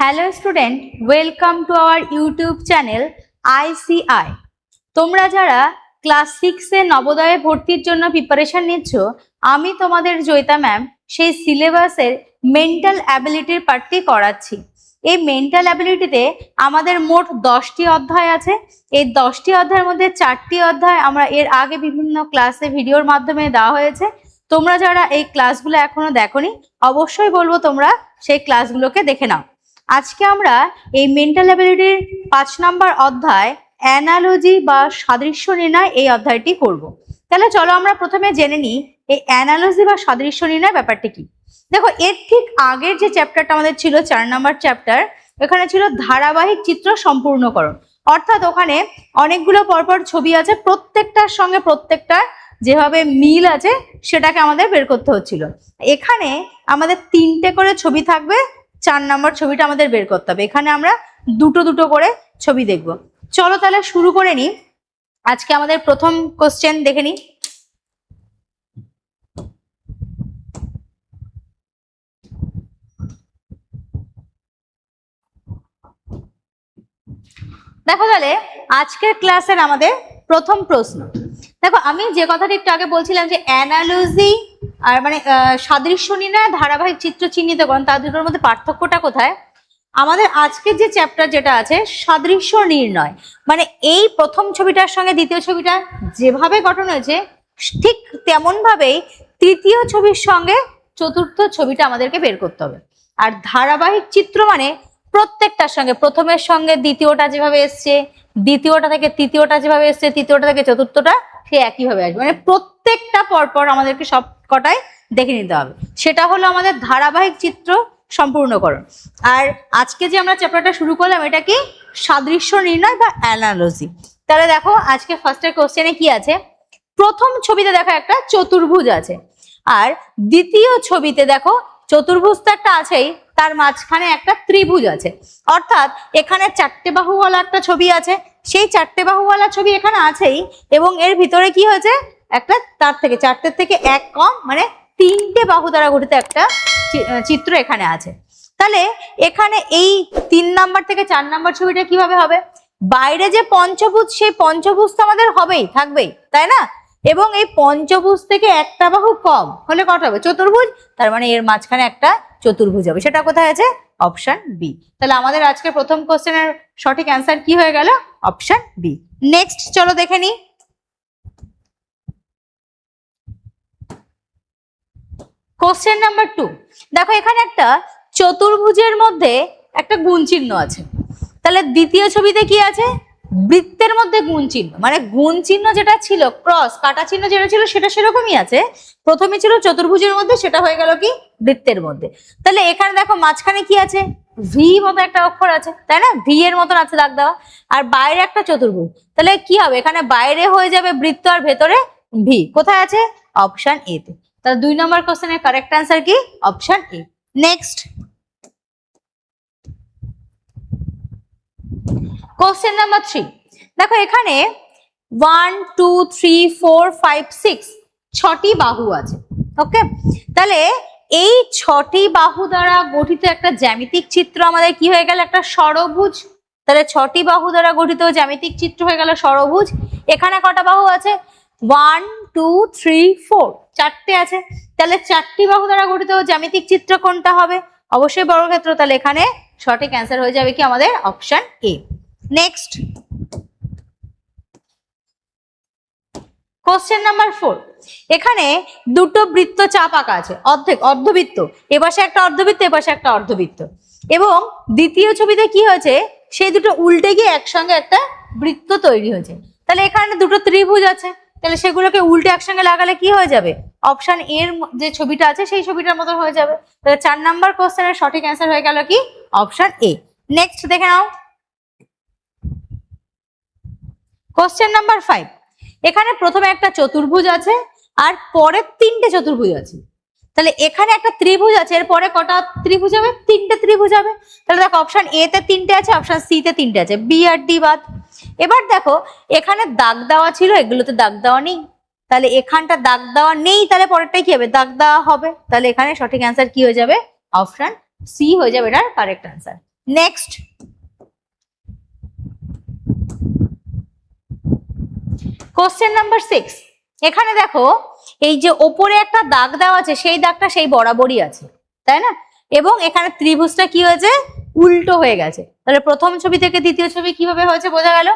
Hello student, welcome to our YouTube channel ICI। তোমরা যারা class 6 এ নবোদয়ে ভর্তির জন্য প্রিপারেশন নিচ্ছ, আমি তোমাদের জয়িতা ম্যাম সেই সিলেবাসের মেন্টাল অ্যাবিলিটির পার্টটি করাচ্ছি। এই মেন্টাল অ্যাবিলিটিতে আমাদের মোট 10টি অধ্যায় আছে। এই 10টি অধ্যায়ের মধ্যে 4টি অধ্যায় আমরা এর আগে বিভিন্ন ক্লাসে ভিডিওর মাধ্যমে দেওয়া হয়েছে। তোমরা যারা এই ক্লাসগুলো এখনো দেখোনি, অবশ্যই বলবো তোমরা সেই ক্লাসগুলোকে দেখে নাও। আজকে আমরা এই মেন্টাল অ্যাবিলিটির 5 নম্বর অধ্যায় অ্যানালজি বা সাদৃশ্য নির্ণয় এই অধ্যায়টি করব। তাহলে চলো আমরা প্রথমে জেনে নিই এই অ্যানালজি বা সাদৃশ্য নির্ণয় ব্যাপারটি কি। দেখো, এর ঠিক আগের যে চ্যাপ্টারটা আমাদের ছিল 4 নম্বর চ্যাপ্টার, এখানে ছিল ধারাবাহিক চিত্র সম্পূর্ণকরণ। অর্থাৎ ওখানে অনেকগুলো পরপর ছবি আছে, প্রত্যেকটার সঙ্গে প্রত্যেকটার যেভাবে মিল আছে সেটাকে আমাদের বের করতে হচ্ছিল। এখানে আমাদের 3টে করে ছবি থাকবে, 4 নম্বর ছবিটা আমাদের বের করতে হবে। এখানে আমরা দুটো দুটো করে ছবি দেখব। চলো তাহলে শুরু করে নিই। আজকে আমাদের প্রথম কোশ্চেন দেখে নিই। দেখো তাহলে আজকের ক্লাসের আমাদের প্রথম প্রশ্ন। দেখো, আমি যে কথাটা একটু আগে বলছিলাম যে অ্যানালজি আর মানে সাদৃশ্য নির্ণয়, ধারাবাহিক চিত্র চিহ্নিতকরণ, তার দুটোর মধ্যে পার্থক্যটা কোথায়? আমাদের আজকের যে চ্যাপ্টার যেটা আছে সাদৃশ্য নির্ণয়, মানে এই প্রথম ছবিটার সঙ্গে দ্বিতীয় ছবিটা যেভাবে গঠন হয়েছে ঠিক তেমন ভাবেই তৃতীয় ছবির সঙ্গে চতুর্থ ছবিটা আমাদেরকে বের করতে হবে। আর ধারাবাহিক চিত্র মানে প্রত্যেকটার সঙ্গে প্রথমের সঙ্গে দ্বিতীয়টা যেভাবে এসছে, দ্বিতীয়টা থেকে তৃতীয়টা যেভাবে এসছে, তৃতীয়টা থেকে চতুর্থটা সে একইভাবে আসবে। মানে প্রত্যেকটা পরপর আমাদেরকে সব কটাই দেখে নিতে হবে। সেটা হলো আমাদের ধারাবাহিক চিত্র সম্পূর্ণকরণ। আর আজকে যে আমরা চ্যাপ্টারটা শুরু করলাম এটা কি? সাদৃশ্য নির্ণয় বা অ্যানালজি। তাহলে দেখো আজকে ফার্স্টের কোশ্চেনে কি আছে। প্রথম ছবিতে দেখো একটা চতুর্ভুজ আছে, আর দ্বিতীয় ছবিতে দেখো চতুর্ভুজ তো একটা আছেই, তার মাঝখানে একটা ত্রিভুজ আছে। অর্থাৎ এখানে 4টে বাহুওয়ালা একটা ছবি আছে, সেই 4টে বাহুওয়ালা ছবি এখানে আছেই, এবং এর ভিতরে কি হয়েছে, একটা তার থেকে 4টের থেকে 1 কম, মানে 3টে বাহু দ্বারা গঠিত একটা চিত্র এখানে আছে। তাহলে এখানে এই 3 নাম্বার থেকে 4 নাম্বার ছবিটা কিভাবে হবে? বাইরে যে পঞ্চভুজ, সেই পঞ্চভুজ তো আমাদের হবেই, থাকবেই, তাই না? এবং এই পঞ্চভুজ থেকে একটা বাহু কম হলে কটা হবে? চতুর্ভুজ। তার মানে এর মাঝখানে একটা চতুর্ভুজ হবে। সেটা কোথায় আছে? Option B. তাহলে আমাদের আজকে প্রথম কোশ্চেনের সঠিক অ্যান্সার কি হয়ে গেল? Option B. নেক্সট চলো দেখে নিই। Question number 2। দেখো এখানে একটা চতুর্ভুজের মধ্যে একটা গুণ চিহ্ন আছে। তাহলে দ্বিতীয় ছবিতে কি আছে? বৃত্তের মধ্যে গুণ চিহ্ন, মানে গুণ চিহ্ন যেটা ছিল, ক্রস কাটা চিহ্ন যেটা ছিল সেটা সেরকমই আছে। প্রথমে ছিল চতুর্ভুজের মধ্যে, সেটা হয়ে গেল কি? বৃত্তের মধ্যে। তাহলে এখানে দেখো মাঝখানে কি আছে? ভি মতো একটা অক্ষর আছে, তাই না? ভি এর মতন আছে দাগ দেওয়া, আর বাইরে একটা চতুর্ভুজ। তাহলে কি হবে? এখানে বাইরে হয়ে যাবে বৃত্ত আর ভেতরে ভি। কোথায় আছে? অপশন এ তে। তাহলে 2 নম্বর কোশ্চেনের কারেক্ট অ্যান্সার কি? Option A. Next question number 3। দেখো এখানে 1 2 3 4 5 6 6টি বাহু আছে। ওকে, তাহলে এই 6টি বাহু দ্বারা গঠিত একটা জ্যামিতিক চিত্র আমাদের কি হয়ে গেল? একটা ষড়ভুজ। তাহলে 6টি বাহু দ্বারা গঠিত জ্যামিতিক চিত্র হয়ে গেল ষড়ভুজ। এখানে কটা বাহু আছে? 1 2 3 4, 4টে আছে। তাহলে 4টি বাহু দ্বারা গঠিত জ্যামিতিক চিত্র কোনটা হবে? অবশ্যই বর্গক্ষেত্র। তাহলে এখানে সঠিক অ্যান্সার হয়ে যাবে কি আমাদের? Option A. Next question number 4। এখানে দুটো বৃত্ত চাপ আঁকা আছে, অর্ধবৃত্ত। এপাশে একটা অর্ধবৃত্ত, এপাশে একটা অর্ধবৃত্ত। এবং দ্বিতীয় ছবিতে কি হয়েছে? সেই দুটো উল্টে গিয়ে একসঙ্গে একটা বৃত্ত তৈরি হয়েছে। তাহলে এখানে দুটো ত্রিভুজ আছে, তাহলে সেগুলোকে উল্টে একসঙ্গে লাগালে কি হয়ে যাবে? অপশন এর যে ছবিটা আছে সেই ছবিটার মতো হয়ে যাবে। তাহলে 4 নাম্বার কোশ্চেনের সঠিক অ্যান্সার হয়ে গেল কি? Option A. নেক্সট দেখে নাও কোশ্চেন নাম্বার 5। এখানে প্রথমে একটা চতুর্ভুজ আছে, আর পরে 3টে চতুর্ভুজ আছে। তাহলে এখানে একটা ত্রিভুজ আছে, এর পরে কটা ত্রিভুজ হবে? 3টে ত্রিভুজ হবে। তাহলে দেখো অপশন এ তে 3টে আছে, অপশন সি তে 3টে আছে, বি আর ডি বাদ। এবার দেখো এখানে দাগ দেওয়া ছিল, এগুলোতে দাগ দেওয়া নেই। তাহলে এখানটা দাগ দেওয়া নেই, তাহলে পরেরটাই কি হবে? দাগ দেওয়া হবে। তাহলে এখানে সঠিক অ্যান্সার কি হয়ে যাবে? অপশন সি হয়ে যাবে এটার correct answer. Next question number 6। এখানে দেখো এই যে ওপরে একটা দাগ দেওয়া আছে সেই দাগটা সেই বরাবরই আছে, তাই না? এবং এখানে ত্রিভুজটা কি হয়েছে, উল্টো হয়ে গেছে। তাহলে প্রথম ছবি থেকে দ্বিতীয় ছবি কিভাবে হয়েছে বোঝা গেল।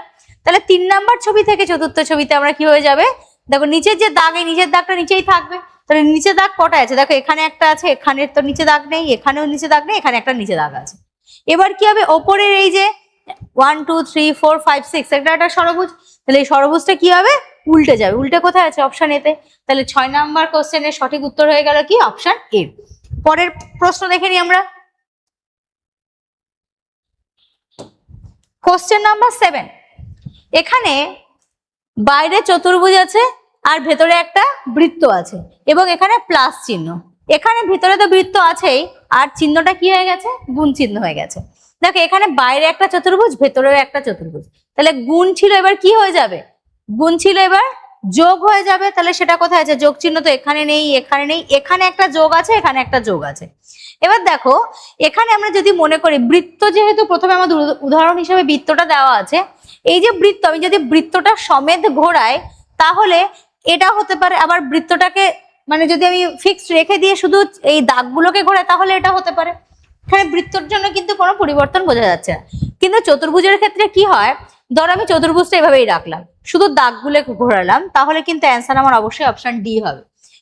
তাহলে 3 নাম্বার ছবি থেকে চতুর্থ ছবিতে আমরা কি হয়ে যাবে, দেখো নিচের যে দাগ, এই নিচের দাগটা নিচেই থাকবে। তাহলে নিচে দাগ কটা আছে, দেখো এখানে একটা আছে, এখানে তো নিচে দাগ নেই, এখানেও নিচে দাগ নেই, এখানে একটা নিচে দাগ আছে। এবার কি হবে, ওপরের এই যে 1 2 3 4 5 6 একটা ষড়ভুজ, তাহলে এই ষড়ভুজটা কি হবে, উল্টে যাবে। উল্টে কোথায় আছে, অপশন এতে। তাহলে 6 নাম্বার কোশ্চেনের সঠিক উত্তর হয়ে গেল কি, অপশন এ। পরের প্রশ্ন দেখে নিই আমরা। Question number 7। এখানে বাইরে চতুর্ভুজ আছে আর ভেতরে একটা বৃত্ত আছে এবং এখানে প্লাস চিহ্ন। এখানে ভিতরে তো বৃত্ত আছেই, আর চিহ্নটা কি হয়ে গেছে, গুণ চিহ্ন হয়ে গেছে। দেখো এখানে বাইরে একটা চতুর্ভুজ, ভেতরেও একটা চতুর্ভুজ, তাহলে গুণ ছিল এবার কি হয়ে যাবে, গুণ ছিল এবার যোগ হয়ে যাবে। তাহলে সেটা কোথায় আছে, যোগ চিহ্ন তো এখানে নেই, এখানে নেই, এখানে একটা যোগ আছে, এখানে একটা যোগ আছে। এবার দেখো এখানে আমরা যদি মনে করি বৃত্ত, যেহেতু প্রথমে আমাদের উদাহরণ হিসেবে বৃত্তটা দেওয়া আছে, এই যে বৃত্ত, আমি যদি বৃত্তটা সমেত ঘোরাই তাহলে এটা হতে পারে। আবার বৃত্তটাকে মানে যদি আমি ফিক্সড রেখে দিয়ে শুধু এই দাগগুলোকে ঘোরাই তাহলে এটা হতে পারে। এখানে বৃত্তর জন্য কিন্তু কোনো পরিবর্তন বোঝা যাচ্ছে না। কিন্তু চতুর্ভুজের ক্ষেত্রে কি হয়, ধর আমি চতুর্ভুজটা এভাবেই রাখলাম, শুধু দাগগুলো ঘোরালাম, তাহলে কিন্তু অ্যান্সার আমার অবশ্যই অপশন ডি হবে।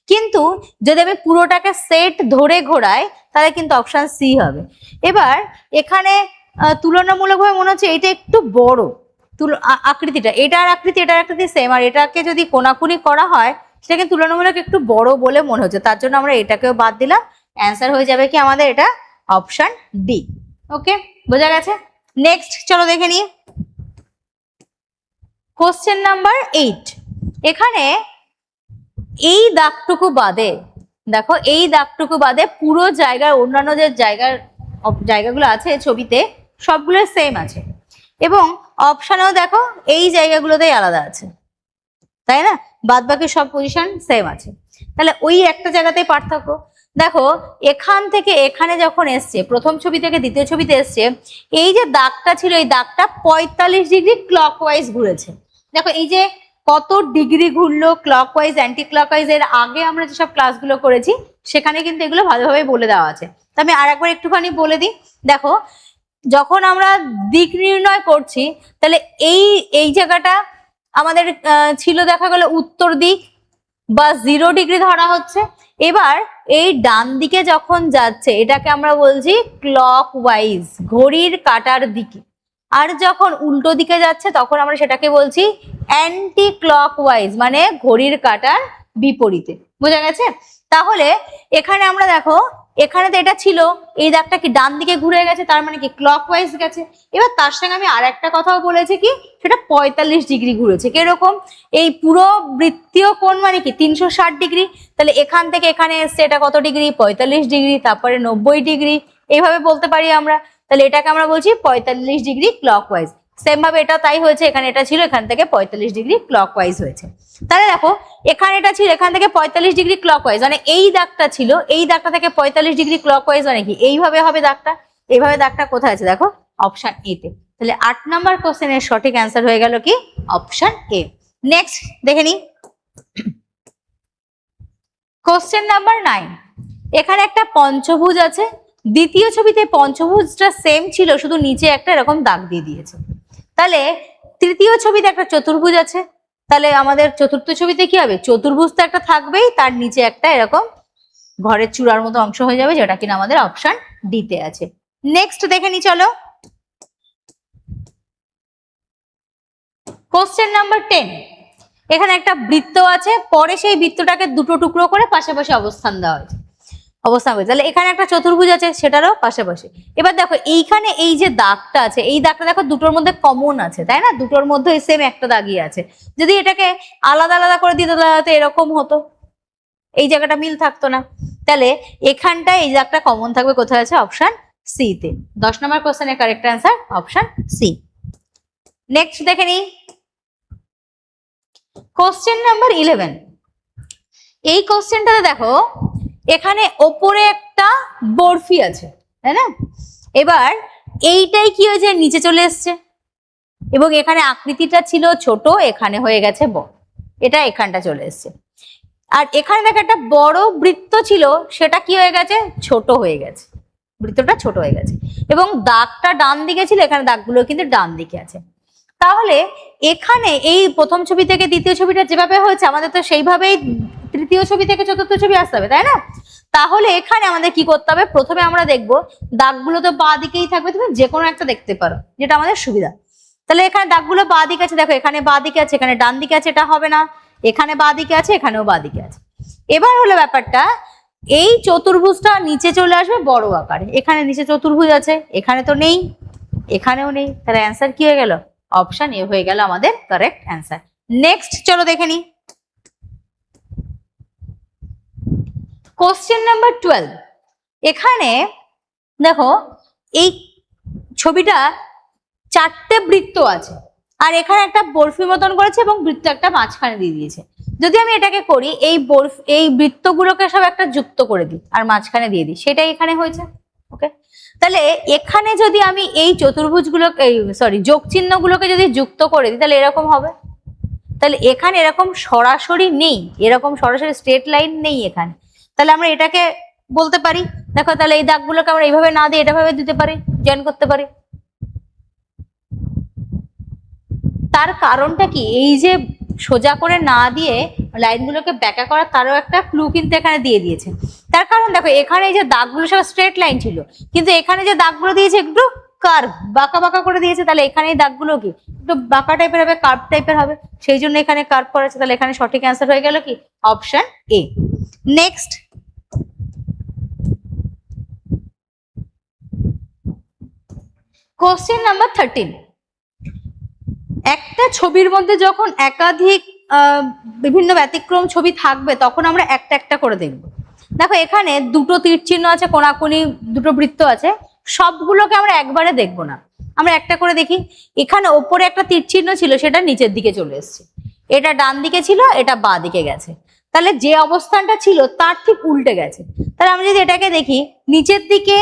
কিন্তু যদি আমি পুরোটাকে সেট ধরে ঘোরাই তাহলে কিন্তু অপশন সি হবে। এবার এখানে তুলনামূলকভাবে মনে হচ্ছে এটা একটু বড় আকৃতিটা, এটার আকৃতি সেম, আর এটাকে যদি কোনাকুনি করা হয় সেটা কিন্তু তুলনামূলক একটু বড় বলে মনে হচ্ছে, তার জন্য আমরা এটাকেও বাদ দিলাম। অ্যান্সার হয়ে যাবে কি আমাদের এটা, অপশন ডি। ওকে, বোঝা গেছে। নেক্সট চলো দেখে নিই কোশ্চেন নাম্বার 8। এখানে এই দাগটুকু বাদে, দেখো এই দাগটুকু বাদে পুরো জায়গার অন্যান্য যে জায়গাগুলো আছে ছবিতে সবগুলো সেম আছে, এবং অপশনেও দেখো এই জায়গাগুলোতেই আলাদা আছে, তাই না? বাদ বাকি সব পজিশন সেম আছে। তাহলে ওই একটা জায়গাতেই পার্থক্য। দেখো এখান থেকে এখানে যখন এসছে, প্রথম ছবি থেকে দ্বিতীয় ছবিতে এসছে, এই যে দাগটা ছিল এই দাগটা 45 ডিগ্রি ক্লকওয়াইজ ঘুরেছে। দেখো এই যে কত ডিগ্রি ঘুরলো, ক্লকওয়াইজ অ্যান্টি ক্লকওয়াইজ, এর আগে আমরা যেসব ক্লাসগুলো করেছি সেখানে কিন্তু এগুলো ভালোভাবে বলে দেওয়া আছে। তো আমি আর একবার একটুখানি বলে দিই। দেখো যখন আমরা দিক নির্ণয় করছি তাহলে এই জায়গাটা আমাদের ছিল দেখা গেল উত্তর দিক বা 0 ডিগ্রি ধরা হচ্ছে। এবার এই ডান দিকে যখন যাচ্ছে এটাকে আমরা বলছি ক্লকওয়াইজ, ঘড়ির কাঁটার দিকে, আর যখন উল্টো দিকে যাচ্ছে তখন আমরা সেটাকে বলছি অ্যান্টি ক্লকওয়াইজ, মানে ঘড়ির কাঁটার বিপরীতে। বোঝা গেছে? তাহলে এখানে আমরা দেখো এখানে তো এটা ছিল, এই দাগটা কি ডান দিকে ঘুরে গেছে, তার মানে কি ক্লকওয়াইজ গেছে। এবার তার সঙ্গে আমি আর একটা কথাও বলেছি কি, সেটা 45 ডিগ্রি ঘুরেছে। কিরকম, এই পুরো বৃত্তীয় কোণ মানে কি 360 ডিগ্রি, তাহলে এখান থেকে এখানে এসছে এটা কত ডিগ্রি, 45 ডিগ্রি, তারপরে 90 ডিগ্রি, এইভাবে বলতে পারি আমরা। তাহলে এটাকে আমরা বলছি 45 ডিগ্রি ক্লকওয়াইজ। সেম ভাবে এটা তাই হয়েছে, এখানে এটা ছিল, এখান থেকে 45 ডিগ্রি ক্লকওয়াইজ হয়েছে। তাহলে দেখো এখানে এটা ছিল, এখান থেকে 45 ডিগ্রি ক্লকওয়াইজ, মানে এই দাগটা ছিল, এই দাগটা থেকে 45 ডিগ্রি ক্লকওয়াইজ মানে কি এইভাবে হবে দাগটা। এইভাবে দাগটা কোথায় আছে, দেখো অপশন এ তে। তাহলে 8 নাম্বার কোশ্চেনের সঠিক অ্যান্সার হয়ে গেল কি, অপশন এ। নেক্সট দেখে নি কোশ্চেন নাম্বার 9। এখানে একটা পঞ্চভুজ আছে, দ্বিতীয় ছবিতে পঞ্চভুজটা সেম ছিল, শুধু নিচে একটা এরকম দাগ দিয়ে দিয়েছে। তাহলে তৃতীয় ছবিতে একটা চতুর্ভুজ আছে, তাহলে আমাদের চতুর্থ ছবিতে কি হবে, চতুর্ভুজ তো একটা থাকবেই, তার নিচে একটা এরকম ঘরের চূড়ার মতো অংশ হয়ে যাবে, যেটা কিনা আমাদের অপশন ডি তে আছে। নেক্সট দেখে নি চলো কোশ্চেন নাম্বার 10। এখানে একটা বৃত্ত আছে, পরে সেই বৃত্তটাকে দুটো টুকরো করে পাশাপাশি অবস্থান দেওয়া হয়েছে, তাহলে এখানে একটা চতুর্ভুজ আছে সেটারও পাশাপাশি। এবার দেখো এইখানে এই যে দাগটা আছে, এই দাগটা দেখো দুটোর মধ্যে কমন আছে, তাই না? দুটোর মধ্যে সেম একটা দাগই আছে। যদি এটাকে আলাদা আলাদা করে দিতে তাহলে এরকম হতো, এই জায়গাটা মিল থাকতো না। তাহলে এখানটায় এই দাগটা কমন থাকবে, কোথায় আছে, অপশন সি তে। 10 নম্বর কোশ্চেনের correct answer option C. Next দেখে নিই কোশ্চেন নাম্বার 11। এই কোশ্চেনটাতে দেখো এখানে ওপরে একটা বরফি আছে, তাই না? এবার এইটাই কি হয়েছে, নিচে চলে এসছে, এবং এখানে আকৃতিটা ছিল ছোট, এখানে হয়ে গেছে বড়, এটা এখানটা চলে এসছে। আর এখানে দেখো একটা বড় বৃত্ত ছিল, সেটা কি হয়ে গেছে, ছোট হয়ে গেছে, বৃত্তটা ছোট হয়ে গেছে, এবং দাগটা ডান দিকে ছিল, এখানে দাগগুলো কিন্তু ডান দিকে আছে। তাহলে এখানে এই প্রথম ছবি থেকে দ্বিতীয় ছবিটা যেভাবে হয়েছে, আমাদের তো সেইভাবেই তৃতীয় ছবি থেকে চতুর্থ ছবি আসতে হবে, তাই না? তাহলে এখানে আমাদের কি করতে হবে, প্রথমে আমরা দেখবো দাগগুলো তো বাঁ দিকেই থাকবে, তুমি যে কোনো একটা দেখতে পারো, যেটা আমাদের সুবিধা। তাহলে এখানে দাগগুলো বাঁ দিকে আছে, দেখো এখানে বাঁ দিকে আছে, এখানে ডান দিকে আছে, এটা হবে না, এখানে বাঁ দিকে আছে, এখানেও বাঁ দিকে আছে। এবার হলো ব্যাপারটা, এই চতুর্ভুজটা নিচে চলে আসবে বড় আকারে, এখানে নিচে চতুর্ভুজ আছে, এখানে তো নেই, এখানেও নেই, তাহলে অ্যান্সার কি হয়ে গেল, অপশন এ হয়ে গেল আমাদের কারেক্ট অ্যান্সার। নেক্সট চলো দেখে নি, কোশ্চেন নাম্বার 12। এখানে দেখো এই ছবিটা চারটে বৃত্ত আছে, আর এখানে একটা বরফি মতন করেছে এবং বৃত্ত একটা মাঝখানে দিয়ে দিয়েছে। যদি আমি এটাকে করি, এই বৃত্তগুলোকে সব একটা যুক্ত করে দিই আর মাঝখানে দিয়ে দিই, সেটাই এখানে হয়েছে। ওকে, তাহলে এখানে যদি আমি এই চতুর্ভুজগুলো যোগ চিহ্নগুলোকে যদি যুক্ত করে দিই, তাহলে এরকম হবে। তাহলে এখানে এরকম সরাসরি নেই, এরকম সরাসরি স্ট্রেট লাইন নেই এখানে, তাহলে আমরা এটাকে বলতে পারি, দেখো তাহলে এই দাগগুলোকে আমরা এইভাবে না দিয়ে এটা ভাবে দিতে পারি, জয়েন করতে পারি। তার কারণটা কি, এই যে সোজা করে না দিয়ে লাইনগুলোকে ব্যাকা করা, তারও একটা ক্লু কিন্তু এখানে দিয়ে দিয়েছে। তার কারণ দেখো এখানে এই যে দাগগুলো সব স্ট্রেট লাইন ছিল, কিন্তু এখানে যে দাগগুলো দিয়েছে একটু কার্ভ, বাঁকা বাঁকা করে দিয়েছে, তাহলে এখানে এই দাগগুলো কি একটু বাঁকা টাইপের হবে, কার্ভ টাইপের হবে, সেই জন্য এখানে কার্ভ করেছে। তাহলে এখানে সঠিক অ্যান্সার হয়ে গেল কি, option A. Next, question number 13। একটা ছবির মধ্যে যখন একাধিক বিভিন্ন ব্যতিক্রম ছবি থাকবে, তখন আমরা একটা একটা করে দেখব। দেখো এখানে দুটো তীর চিহ্ন আছে, কোনাকুনি দুটো বৃত্ত আছে, সবগুলোকে আমরা একবারে দেখব না, আমরা একটা করে দেখি। এখানে ওপরে একটা তীর চিহ্ন ছিল, সেটা নিচের দিকে চলে এসছে, এটা ডান দিকে ছিল, এটা বাঁ দিকে গেছে, তাহলে যে অবস্থানটা ছিল তার ঠিক উল্টে গেছে। তাহলে আমরা যদি এটাকে দেখি, নিচের দিকে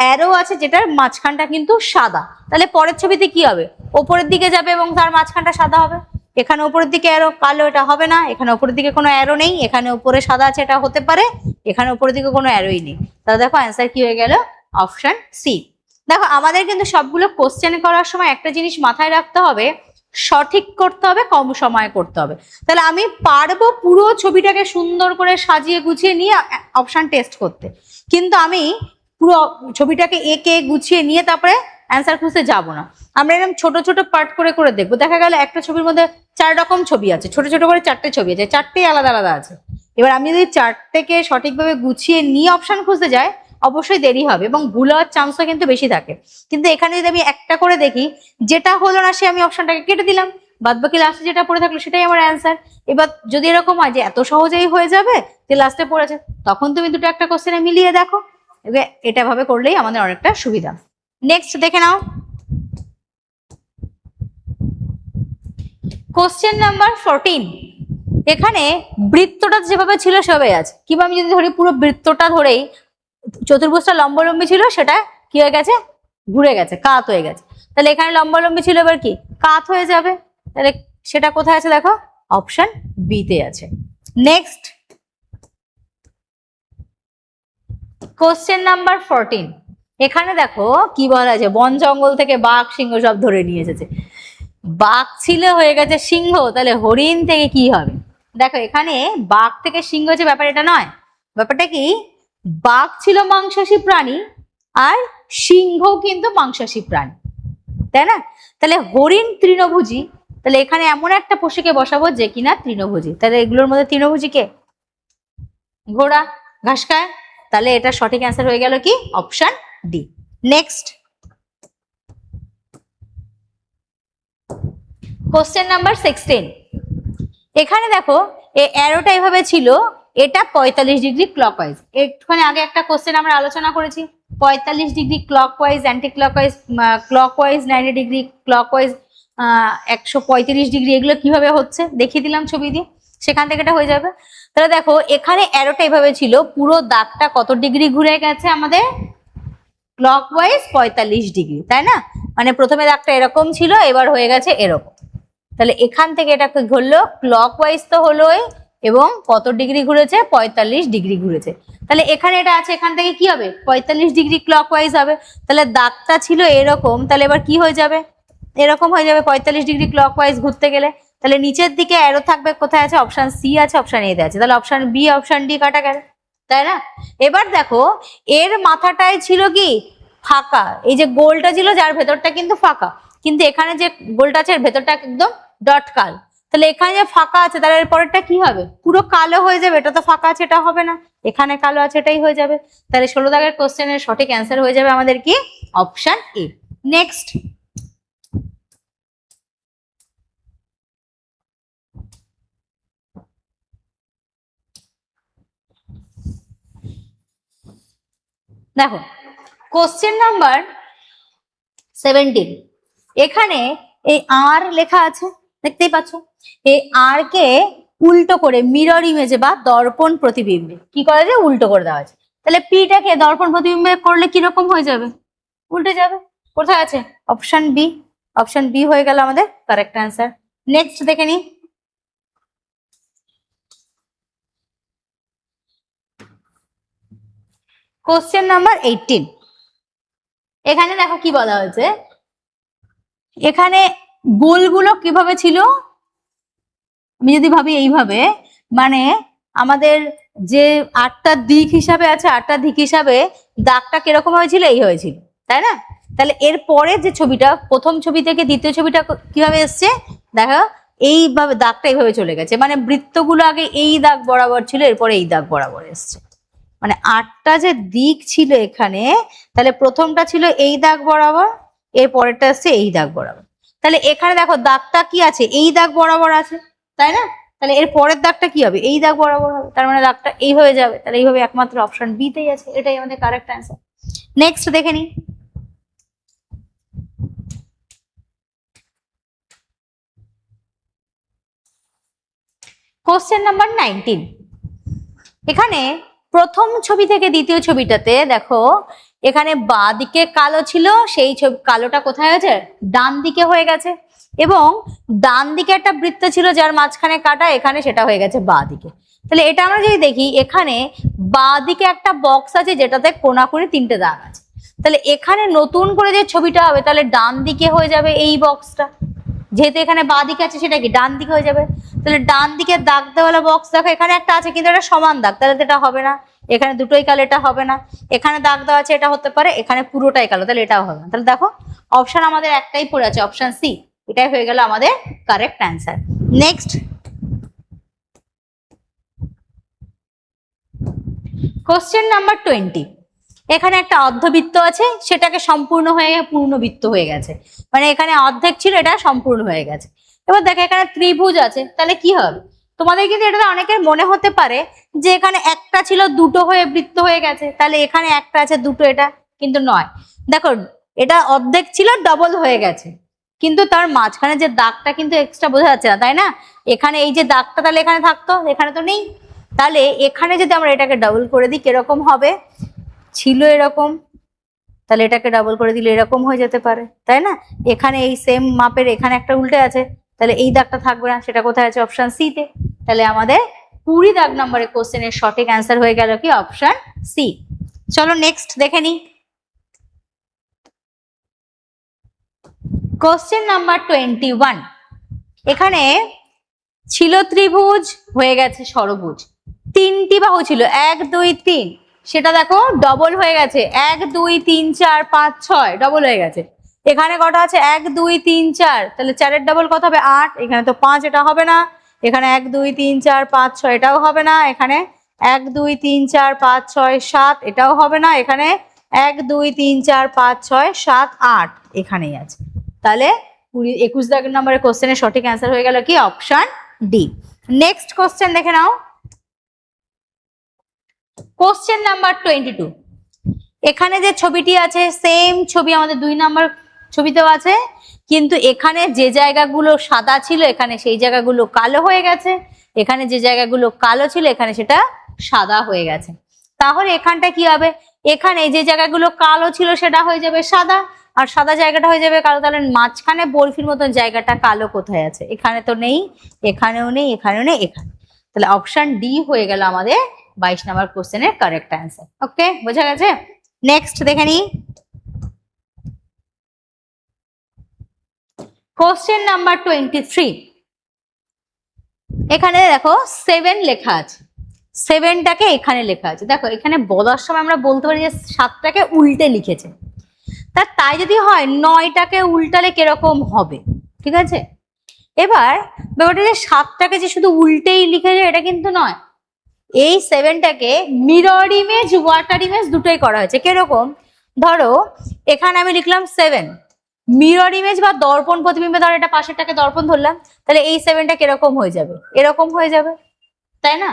অ্যারো আছে, যেটার মাঝখানটা কিন্তু সাদা, তাহলে পরের ছবিতে কি হবে, ওপরের দিকে যাবে এবং তার মাঝখানটা সাদা হবে। এখানে উপরের দিকে অ্যারো কালো, এটা হবে না, এখানে উপরের দিকে কোনো অ্যারো নেই, এখানে উপরে সাদা আছে, এটা হতে পারে, এখানে উপরের দিকে কোনো অ্যারোই নেই, তাহলে দেখো অ্যান্সার কি হয়ে গেল, অপশন সি। দেখো আমাদের কিন্তু সবগুলো কোশ্চেন করার সময় একটা জিনিস মাথায় রাখতে হবে, সঠিক করতে হবে, কম সময়ে করতে হবে। তাহলে আমি পারবো পুরো ছবিটাকে সুন্দর করে সাজিয়ে গুছিয়ে নিয়ে অপশন টেস্ট করতে, কিন্তু আমি পুরো ছবিটাকে এঁকে গুছিয়ে নিয়ে তারপরে অ্যান্সার খুঁজতে যাবো না। আমরা এরকম ছোট ছোট পার্ট করে করে দেখবো, দেখা গেল একটা ছবির মধ্যে 4 রকম ছবি আছে, ছোট ছোট করে 4টে ছবি আছে, 4টেই আলাদা আলাদা আছে। এবার আমি যদি 4টেকে সঠিকভাবে গুছিয়ে নিয়ে অপশন খুঁজতে যাই, অবশ্যই দেরি হবে এবং ভুল হওয়ার চান্সও কিন্তু বেশি থাকে। কিন্তু এখানে যদি আমি একটা করে দেখি, যেটা হলো না সে আমি অপশনটাকে কেটে দিলাম, বাদ বাকি লাস্টে যেটা পড়ে থাকলো সেটাই আমার অ্যান্সার। এবার যদি এরকম হয় যে এত সহজেই হয়ে যাবে যে লাস্টে পড়েছে, তখন তুমি দুটো একটা কোশ্চেনে মিলিয়ে দেখো, এটা ভাবে করলেই আমাদের অনেকটা সুবিধা। নেক্সট দেখে নাও, কোশ্চেন নাম্বার 14। এখানে বৃত্তটা যেভাবে ছিল সেভাবে আছে, কিংবা আমি যদি ধরি পুরো বৃত্তটা ধরেই চতুর্ভুজটা লম্বালম্বি ছিল, সেটা কি হয়ে গেছে, ঘুরে গেছে, কাত হয়ে গেছে। তাহলে এখানে লম্বালম্বি ছিল, এবার কি কাত হয়ে যাবে, তাহলে সেটা কোথায় আছে, দেখো অপশন বি তে আছে। Next, question number 14। এখানে দেখো কি বলা আছে, বন জঙ্গল থেকে বাঘ সিংহ সব ধরে নিয়ে এসেছে, বাঘ ছিল হয়ে গেছে সিংহ, তাহলে হরিণ থেকে কি হবে। দেখো এখানে বাঘ থেকে সিংহ হচ্ছে, ব্যাপার এটা নয়, ব্যাপারটা কি, বাঘ ছিল মাংসাশী প্রাণী আর সিংহ কিন্তু মাংসাশী প্রাণী, তাই না? তাহলে হরিণ তৃণভোজী, তাহলে এখানে এমন একটা পশুকে বসাবো যে কিনা তৃণভোজী, তাহলে এগুলোর মধ্যে তৃণভোজী কে, ঘোড়া, ঘাস খায়, তাহলে এটা সঠিক অ্যান্সার হয়ে গেল কি, option D. Next, question number 16। এখানে দেখো এই অ্যারোটা এভাবে ছিল, এটা 45 ডিগ্রি ক্লকওয়াইজ। একটুখানি আগে একটা কোশ্চেন আমরা আলোচনা করেছি, 45 degree clockwise, anti clockwise, clockwise 90 degree, clockwise 135 degree, এগুলো কিভাবে হচ্ছে দেখিয়ে দিলাম ছবি দিয়ে, সেখান থেকে এটা হয়ে যাবে। তাহলে দেখো এখানে অ্যারোটা এভাবে ছিল, পুরো দাগটা কত ডিগ্রি ঘুরে গেছে আমাদের ক্লকওয়াইজ 45 ডিগ্রি, তাই না? মানে প্রথমে দাগটা এরকম ছিল, এবার হয়ে গেছে এরকম। তাহলে এখান থেকে এটা ঘুরলো ক্লকওয়াইজ তো হলোই, এবং কত ডিগ্রি ঘুরেছে? 45 ডিগ্রি ঘুরেছে। তাহলে এখানে এটা আছে, এখান থেকে কি হবে? 45 ডিগ্রি ক্লকওয়াইজ হবে। তাহলে দাগটা ছিল এরকম, তাহলে এবার কি হয়ে যাবে? এরকম হয়ে যাবে 45 ডিগ্রি ক্লকওয়াইজ ঘুরতে গেলে। তাহলে নিচের দিকে অ্যারো থাকবে, কোথায় আছে? অপশন সি আছে, অপশন এ আছে। তাহলে অপশন বি, অপশন ডি কাটা গেল, তাই না? এবার দেখো এর মাথাটায় ছিল কি? ফাঁকা। এই যে গোলটা ছিল, যার ভেতরটা কিন্তু ফাঁকা, কিন্তু এখানে যে গোলটা আছে এর ভেতরটা একদম ডট কাল। তাহলে এখানে যে ফাঁকা আছে, তাহলে এর পরেরটা কি হবে? পুরো কালো হয়ে যাবে। এটা তো ফাঁকা আছে, এটা হবে না। এখানে কালো আছে, এটাই হয়ে যাবে। তাহলে 16 দাগের কোশ্চেনের সঠিক অ্যান্সার হয়ে যাবে আমাদের কি? Option A. নেক্সট, দেখো কোশ্চেন নাম্বার 17। এখানে এই আর লেখা আছে, দেখতেই পাচ্ছ। এই আর কে উল্টো করে মিরর ইমেজে বা দর্পণ প্রতিবিম্বে কি করা যায়? উল্টো করে দেওয়া আছে। তাহলে পিটাকে দর্পণ প্রতিবিম্বে করলে কিরকম হয়ে যাবে? উল্টে যাবে। কোথায় আছে? Option B. অপশন বি হয়ে গেল আমাদের কারেক্ট অ্যান্সার। নেক্সট দেখে নি, কোশ্চেন নাম্বার 18। এখানে দেখো কি বলা হয়েছে, এখানে গোলগুলো কিভাবে ছিল? আমি যদি ভাবি এইভাবে, মানে আমাদের যে 8টা দিক হিসাবে আছে, 8টা দিক হিসাবে দাগটা কিরকম হয়েছিল? এই হয়েছিল, তাই না? তাহলে এর পরে যে ছবিটা, প্রথম ছবি থেকে দ্বিতীয় ছবিটা কিভাবে এসছে দেখো, এইভাবে দাগটা এইভাবে চলে গেছে। মানে বৃত্তগুলো আগে এই দাগ বরাবর ছিল, এরপরে এই দাগ বরাবর এসছে। মানে 8টা যে দিক ছিল এখানে, তাহলে প্রথমটা ছিল এই দাগ বরাবর, এর পরেরটা আসছে এই দাগ বরাবর। তাহলে এখানে দেখো দাগটা কি আছে? এই দাগ বরাবর আছে, তাই না? তাহলে এর পরের দাগটা কি হবে? এই দাগ বরাবর হবে। তার মানে দাগটা এই হয়ে যাবে। তাহলে এইভাবে একমাত্র অপশন বি তেই আছে, এটাই আমাদের কারেক্ট অ্যান্সার। নেক্সট দেখে নি, কোশ্চেন নাম্বার 19। এখানে প্রথম ছবি থেকে দ্বিতীয় ছবিটাতে দেখো, এখানে বাঁ দিকে কালো ছিল, সেই ছবি কালোটা কোথায় হয়েছে? ডান দিকে হয়ে গেছে। এবং ডান দিকে একটা বৃত্ত ছিল যার মাঝখানে কাটা, এখানে সেটা হয়ে গেছে বাঁ দিকে। তাহলে এটা আমরা যদি দেখি, এখানে বাঁ দিকে একটা বক্স আছে যেটাতে কোণাকুণি 3টে দাগ আছে। তাহলে এখানে নতুন করে যে ছবিটা হবে, তাহলে ডান দিকে হয়ে যাবে এই বক্সটা। যেহেতু এখানে বাঁ দিকে আছে, সেটা কি ডান দিকে হয়ে যাবে। তাহলে ডান দিকে দাগ দেওয়ালা বক্স দেখো, এখানে একটা আছে কিন্তু এটা সমান দাগ, তাহলে এটা হবে না। এখানে দুটোই কালো, এটা হবে না। এখানে দাগ দেওয়া আছে, এটা হতে পারে। এখানে পুরোটাই কালো, তাহলে এটাও হবে না। তাহলে দেখো অপশন আমাদের একটাই পড়ে আছে, অপশন সি। এটাই হয়ে গেল আমাদের correct answer. Next, question number 20। এখানে একটা অর্ধবৃত্ত আছে, সেটাকে সম্পূর্ণ হয়ে পূর্ণবৃত্ত হয়ে গেছে। মানে এখানে অর্ধেক ছিল, এটা সম্পূর্ণ হয়ে গেছে। এবার দেখো এখানে ত্রিভুজ আছে, তাহলে কি হবে? তোমাদের কিন্তু এটা অনেকের মনে হতে পারে যে এখানে একটা ছিল, দুটো হয়ে বৃত্ত হয়ে গেছে। তাহলে এখানে একটা আছে, দুটো, এটা কিন্তু নয়। দেখো এটা অর্ধেক ছিল, ডবল হয়ে গেছে, কিন্তু তার মাঝখানে যে দাগটা কিন্তু এক্সট্রা বোঝা যাচ্ছে না, তাই না? এখানে এই যে দাগটা, তাহলে এখানে থাকতো, এখানে তো নেই। তাহলে এখানে যদি আমরা এটাকে ডাবল করে দিই, কিরকম হবে? ছিল এরকম, তাহলে এটাকে ডাবল করে দিলে এরকম হয়ে যেতে পারে, তাই না? এখানে এই সেম মাপের এখানে একটা উল্টে আছে, তাহলে এই দাগটা থাকবে না। সেটা কোথায় আছে? অপশন সি তে। তাহলে আমাদের 20 দাগ নম্বরের কোশ্চেনের সঠিক অ্যান্সার হয়ে গেল কি? Option C. চলো নেক্সট দেখে নি, কোশ্চেন নাম্বার 21। এখানে ছিল ত্রিভুজ, হয়ে গেছে ষড়ভুজ। 3টি বাহু ছিল, 1 2 3, সেটা দেখো ডবল হয়ে গেছে, 1 2 3 4 5 6, ডবল হয়ে গেছে। এখানে কটা আছে? 1 2 3 4, তাহলে 4-এর ডবল কত হবে? 8। এখানে তো 5, এটা হবে না। এখানে 1 2 3 4 5 6, এটাও হবে না। এখানে 1 2 3 4 5 6 7, এটাও হবে না। এখানে 1 2 3 4 5 6 7 8, এখানেই আছে। তাহলে 21 দাগ নম্বরের কোশ্চেনের সঠিক অ্যান্সার হয়ে গেল কি? Option D. নেক্সট কোশ্চেন দেখে নাও, কোশ্চেন নাম্বার 22। এখানে যে ছবিটি আছে, সেম ছবি আমাদের 2 নাম্বার ছবিতেও আছে, কিন্তু এখানে যে জায়গাগুলো সাদা ছিল, এখানে সেই জায়গাগুলো কালো হয়ে গেছে। এখানে যে জায়গাগুলো কালো ছিল, এখানে সেটা সাদা হয়ে গেছে। তাহলে এখানটা কি হবে? এখানে যে জায়গাগুলো কালো ছিল সেটা হয়ে যাবে সাদা, আর সাদা জায়গাটা হয়ে যাবে কালো। তাহলে মাঝখানে বরফির মতন জায়গাটা কালো কোথায় আছে? এখানে তো নেই, এখানেও নেই, এখানেও নেই, এখানে। তাহলে অপশন ডি হয়ে গেল আমাদের 22 নম্বর কোশ্চেনের কারেক্ট অ্যান্সার। ওকে, বোঝা গেছে? নেক্সট দেখে নিই কোশ্চেন নাম্বার 23। এখানে দেখো 7 লেখা আছে, 7টাকে এখানে লেখা আছে। দেখো এখানে বলার সময় আমরা বলতে পারি যে 7টাকে উল্টে লিখেছে। তাই যদি হয় 9টাকে উল্টালে কিরকম হবে? ঠিক আছে, এবার ব্যাপারটা যে 7টাকে যে শুধু উল্টেই লিখেছে এটা কিন্তু নয়। এই 7টাকে মিরর ইমেজ, ওয়াটার ইমেজ দুটোই করা হয়েছে। কিরকম? ধরো এখানে আমি লিখলাম 7, মিরর ইমেজ বা দর্পণ প্রতিবিম্ব, ধরো এটা পাশেরটাকে দর্পণ ধরলাম, তাহলে এই 7টা কিরকম হয়ে যাবে? এরকম হয়ে যাবে, তাই না?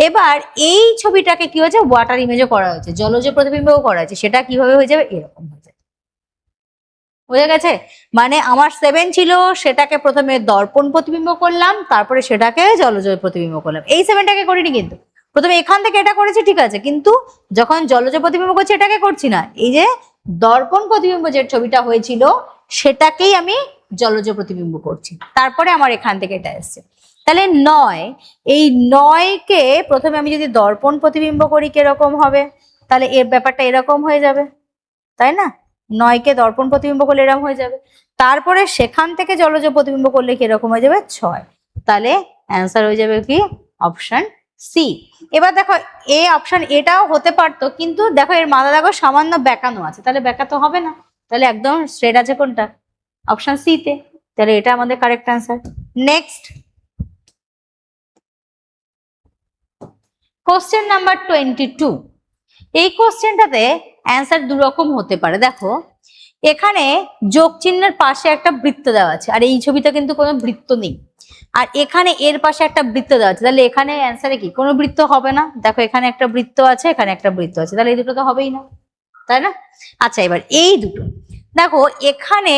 এবার এই ছবিটাকে কি হয়েছে? ওয়াটার ইমেজও করা হয়েছে, জলজ প্রতিবিম্বও করা হয়েছে। সেটা কিভাবে হয়ে যাবে? এরকম হয়ে যাবে। বোঝা গেছে? মানে আমার 7 ছিল, সেটাকে প্রথমে দর্পণ প্রতিবিম্ব করলাম, তারপরে সেটাকে জলজ প্রতিবিম্ব করলাম। এই 7টাকে করিনি কিন্তু, প্রথমে এখান থেকে এটা করেছি, ঠিক আছে, কিন্তু যখন জলজ প্রতিবিম্ব করছি এটাকে করছি না। এই যে দর্পণ প্রতিবিম্ব যে ছবিটা হয়েছিল সেটাকেই আমি জলজ প্রতিবিম্ব করছি, তারপরে আমার এখান থেকে এটা এসছে। তাহলে 9, এই 9কে প্রথমে আমি যদি দর্পণ প্রতিবিম্ব করি কিরকম হবে? তাহলে এর ব্যাপারটা এরকম হয়ে যাবে, তাই না? 9কে দর্পণ প্রতিবিম্ব করলে এরকম হয়ে যাবে, তারপরে সেখান থেকে জলজ প্রতিবিম্ব করলে কিরকম হয়ে যাবে? 6। তাহলে অ্যান্সার হয়ে যাবে কি? Option C. এবার দেখো এই অপশন এটাও হতে পারতো, কিন্তু দেখো এর মাথা দেখো সামান্য বেঁকানো আছে, তাহলে বেঁকা তো হবে না, তাহলে একদম স্ট্রেট আছে কোনটা? অপশন সি তে। তাহলে এটা আমাদের correct answer. Next question number 22। এই কোশ্চেনটাতে অ্যান্সার দুরকম হতে পারে। দেখো এখানে যোগ চিহ্নের পাশে একটা বৃত্ত দেওয়া আছে, আর এই ছবিতে কিন্তু কোনো বৃত্ত নেই। আর এখানে এর পাশে একটা বৃত্ত দেওয়া আছে, তাহলে এখানে অ্যান্সারে কি? কোনো বৃত্ত হবে না। দেখো এখানে একটা বৃত্ত আছে, এখানে একটা বৃত্ত আছে, তাহলে এই দুটো তো হবেই না, তাই না? আচ্ছা, এবার এই দুটো দেখো, এখানে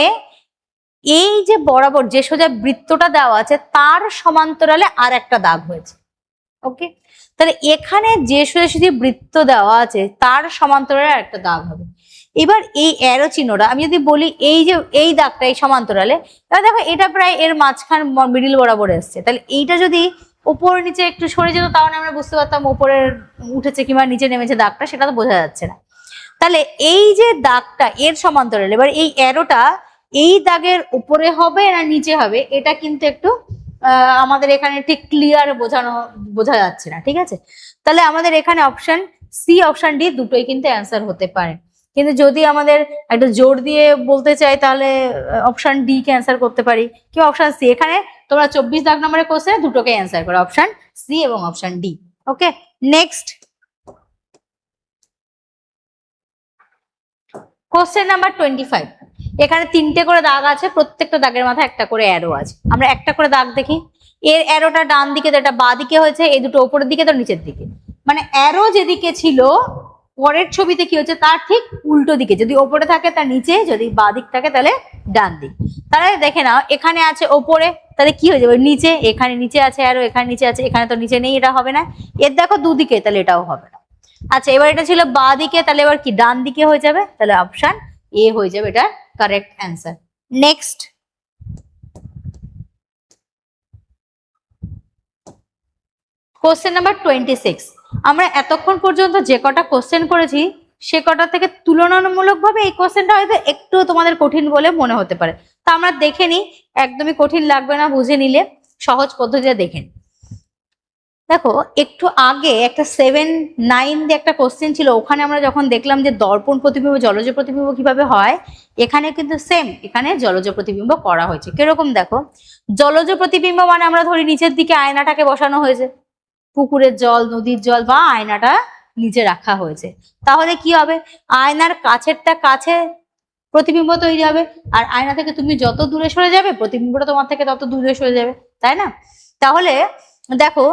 এই যে বরাবর যে সোজা বৃত্তটা দেওয়া আছে তার সমান্তরালে আর একটা দাগ হয়েছে। ওকে, তাহলে এখানে যে সোজাসুজি বৃত্ত দেওয়া আছে তার সমান্তরালে একটা দাগ হবে। এবার এই অ্যারো চিহ্নটা আমি যদি বলি এই যে এই দাগটা এই সমান্তরালে, তাহলে দেখো এটা প্রায় এর মাঝখান মিডিল বরাবর এসছে। তাহলে এইটা যদি উপর নিচে একটু সরে যেত তাহলে আমরা বুঝতে পারতাম উপরের উঠেছে কিংবা নিচে নেমেছে দাগটা, সেটা তো বোঝা যাচ্ছে না। তাহলে এই যে দাগটা এর সমান্তরালে, এবার এই অ্যারোটা এই দাগের উপরে হবে না নিচে হবে, এটা কিন্তু একটু আমাদের এখানে ঠিক ক্লিয়ার বোঝা যাচ্ছে না। ঠিক আছে, তাহলে আমাদের এখানে অপশন সি, অপশন ডি দুটোই কিন্তু অ্যান্সার হতে পারে। কিন্তু যদি আমাদের একটু জোর দিয়ে বলতে চাই তাহলে অপশন ডি কে অ্যান্সার করতে পারি, কি অপশন সি। এখানে তোমরা 24 দাগ নম্বরের কোশ্চেনে দুটোকে অ্যান্সার করো, অপশন সি এবং অপশন ডি। ওকে, নেক্সট কোশ্চেন নাম্বার 25। এখানে 3টে করে দাগ আছে, প্রত্যেকটা দাগের মাথায় একটা করে অ্যারো আছে। আমরা একটা করে দাগ দেখি। এর অ্যারোটা ডান দিকে, তো এটা বাঁ দিকে হয়েছে, এই দুটো উপরের দিকে তো নিচের দিকে, মানে অ্যারো যেদিকে ছিল পরের ছবিতে কি হচ্ছে তার ঠিক উল্টো দিকে, যদি ওপরে থাকে তার নিচে, যদি বাঁ দিক থাকে তাহলে ডান দিক। তাহলে দেখে নাও এখানে আছে ওপরে, তাহলে কি হয়ে যাবে? নিচে। এখানে নিচে আছে অ্যারো, এখানে নিচে আছে, এখানে তো নিচে নেই, এটা হবে না। এর দেখো দুদিকে, তাহলে এটাও হবে না। আচ্ছা, এবার এটা ছিল বাঁ দিকে, তাহলে এবার কি ডান দিকে হয়ে যাবে, তাহলে অপশন এ হয়ে যাবে এটা correct answer. Next question number 26। আমরা এতক্ষণ পর্যন্ত যে কটা কোশ্চেন করেছি সে কটা থেকে তুলনামূলকভাবে এই কোশ্চেনটা হয়তো একটু তোমাদের কঠিন বলে মনে হতে পারে। তা আমরা দেখে নিই, একদমই কঠিন লাগবে না, বুঝে নিলে সহজ পদ্ধতিতে দেখে নিই। দেখো একটু আগে একটা 7-9 দিয়ে একটা কোশ্চেন ছিল, ওখানে আমরা যখন দেখলাম যে দর্পণ প্রতিবিম্ব জলজ প্রতিবিম্ব কিভাবে হয়, এখানে কিন্তু সেম, এখানে জলজ প্রতিবিম্ব করা হয়েছে। কিরকম দেখো, জলজ প্রতিবিম্ব মানে আমরা ধরি নিচের দিকে আয়নাটাকে বসানো হয়েছে, পুকুরের জল, নদীর জল বা আয়নাটা নিচে রাখা হয়েছে, তাহলে কি হবে? আয়নার কাছেরটা কাছে প্রতিবিম্ব তৈরি হবে, আর আয়না থেকে তুমি যত দূরে সরে যাবে প্রতিবিম্বটা তোমার থেকে তত দূরে সরে যাবে, তাই না? তাহলে দেখো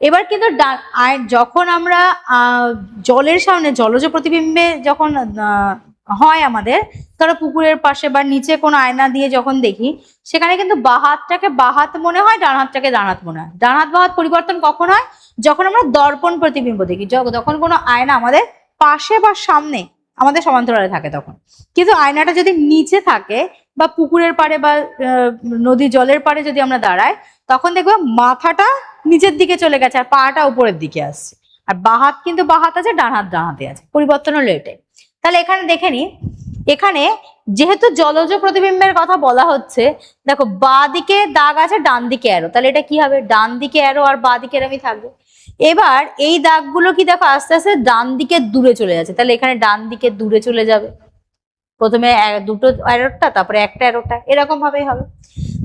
এবার কিন্তু যখন আমরা জলের সামনে জলজ প্রতিবিম্বে যখন হয় আমাদের, ধরো পুকুরের পাশে বা নিচে কোনো আয়না দিয়ে যখন দেখি, সেখানে কিন্তু বাঁ হাতটাকে বাঁ হাত মনে হয়, ডান হাতটাকে ডান হাত মনে হয়। ডান হাত বাঁ হাত পরিবর্তন কখন হয়? যখন আমরা দর্পণ প্রতিবিম্ব দেখি, যখন কোনো আয়না আমাদের পাশে বা সামনে আমাদের সমান্তরালে থাকে তখন। কিন্তু আয়নাটা যদি নিচে থাকে বা পুকুরের পাড়ে বা নদী জলের পাড়ে যদি আমরা দাঁড়াই, তখন দেখবো মাথাটা নিচের দিকে চলে গেছে আর পাটা উপরের দিকে আসছে। আর বাঁ হাত কিন্তু বাঁ হাত আছে, ডান হাত ডান হাতে আছে, পরিবর্তন হলো এটাই। তাহলে এখানে দেখে নি, এখানে যেহেতু জলজ প্রতিবিম্বের কথা বলা হচ্ছে, দেখো বাঁ দিকে দাগ আছে, ডান দিকে অ্যারো, তাহলে এটা কি হবে, ডান দিকে অ্যারো আর বাঁ দিকে এরমই থাকবে। এবার এই দাগগুলো কি দেখো আস্তে আস্তে ডান দিকে দূরে চলে যাচ্ছে, তাহলে এখানে ডান দিকে দূরে চলে যাবে, প্রথমে দুটো অ্যারোটা তারপরে একটা অ্যারোটা, এরকম ভাবেই হবে।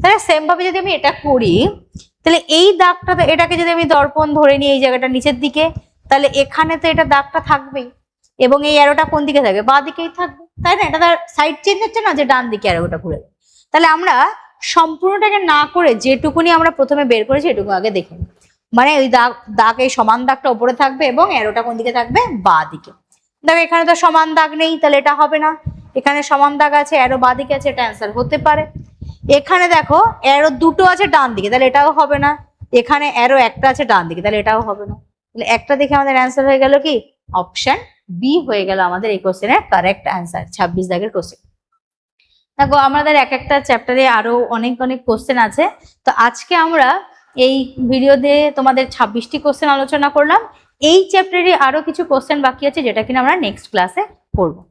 তাহলে সেম ভাবে যদি আমি এটা করি, তাহলে এই দাগটা, এটাকে যদি আমি দর্পণ ধরে নিই এই জায়গাটা নিচের দিকে, তাহলে এখানে তো এটা দাগটা থাকবেই এবং এই অ্যারোটা কোন দিকে থাকবে, বাঁ দিকেই থাকবে, তাই না? এটা তার সাইড চেঞ্জ হচ্ছে না যে ডান দিকে অ্যারোটা ঘুরে। তাহলে আমরা সম্পূর্ণটাকে না করে যেটুকুনি আমরা প্রথমে বের করেছি এটুকু আগে দেখে নিই। মানে ওই দাগ এই সমান দাগটা উপরে থাকবে এবং অ্যারোটা কোন দিকে থাকবে, বাঁ দিকে। দেখো এখানে তো সমান দাগ নেই, তাহলে এটা হবে না। এখানে সমান দাগ আছে, অ্যারো বাঁ দিকে আছে, এটা অ্যান্সার হতে পারে। এখানে দেখো অ্যারো দুটো আছে ডান দিকে, তাহলে এটাও হবে না। এখানে অ্যারো একটা আছে ডান দিকে, তাহলে এটাও হবে না। তাহলে একটা দেখে আমাদের অ্যান্সার হয়ে গেল কি, অপশন বি হয়ে গেল আমাদের এই কোশ্চেনের কারেক্ট অ্যান্সার, 26 দাগের কোশ্চেন। দেখো আমাদের এক একটা চ্যাপ্টারে আরো অনেক অনেক কোশ্চেন আছে। তো আজকে আমরা এই ভিডিওতে তোমাদের 26টি কোশ্চেন আলোচনা করলাম। এই চ্যাপ্টারে আরো কিছু কোশ্চেন বাকি আছে যেটা কিনা আমরা নেক্সট ক্লাসে করবো।